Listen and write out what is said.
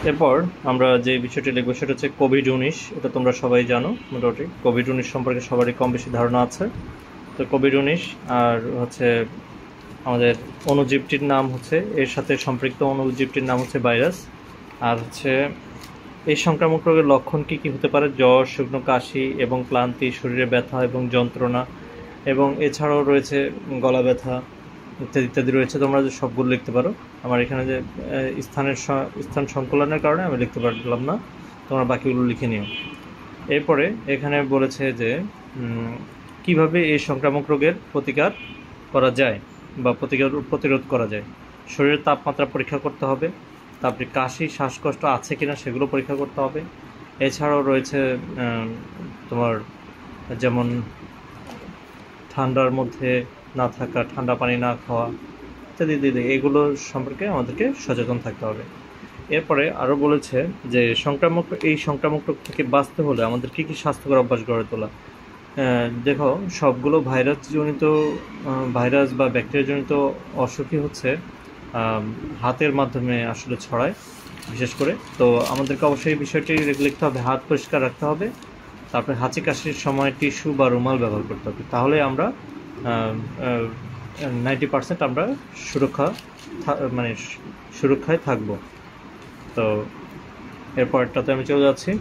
এরপর আমরা যে বিষয়টি লিখব সেটা হচ্ছে কোভিড-19। এটা তোমরা সবাই জানো মোটামুটি। কোভিড-19 সম্পর্কে সবারই কম বেশি ধারণা আছে। তো কোভিড-19 আর হচ্ছে আমাদের অণুজীবটির নাম হচ্ছে, এর সাথে সম্পৃক্ত অণুজীবটির নাম হচ্ছে ভাইরাস। আর হচ্ছে এই সংক্রামক রোগের লক্ষণ কী কী হতে পারে? জ্বর, শুকনো কাশি এবং ক্লান্তি, শরীরে ব্যথা এবং যন্ত্রণা, এবং এছাড়াও রয়েছে গলা ব্যথা ইত্যাদি ইত্যাদি রয়েছে। তোমরা যে সবগুলো লিখতে পারো। আমার এখানে যে স্থান সংকলনের কারণে আমি লিখতে পারলাম না, তোমরা বাকিগুলো লিখে নিও। এরপরে এখানে বলেছে যে কিভাবে এই সংক্রামক রোগের প্রতিকার করা যায় বা প্রতিরোধ করা যায়। শরীরের তাপমাত্রা পরীক্ষা করতে হবে, তারপরে কাশি শ্বাসকষ্ট আছে কিনা সেগুলো পরীক্ষা করতে হবে। এছাড়াও রয়েছে তোমার যেমন ঠান্ডার মধ্যে না থাকা, ঠান্ডা পানি না খাওয়া ইত্যাদি ইত্যাদি, এগুলো সম্পর্কে আমাদেরকে সচেতন থাকতে হবে। এরপরে আরও বলেছে যে এই সংক্রামক রোগ থেকে বাঁচতে হলে আমাদের কী কী স্বাস্থ্যকর অভ্যাস গড়ে তোলা। দেখো, সবগুলো ভাইরাস বা ব্যাকটেরিয়াজনিত অসুখই হচ্ছে হাতের মাধ্যমে আসলে ছড়ায় বিশেষ করে। তো আমাদেরকে অবশ্যই এই বিষয়টি লিখতে হবে, হাত পরিষ্কার রাখতে হবে, তারপরে হাঁচি কাশির সময় টিস্যু বা রুমাল ব্যবহার করতে হবে। তাহলে আমরা 90% আমরা সুরক্ষায় থাকবো। তো এরপরটাতে আমি চলে যাচ্ছি।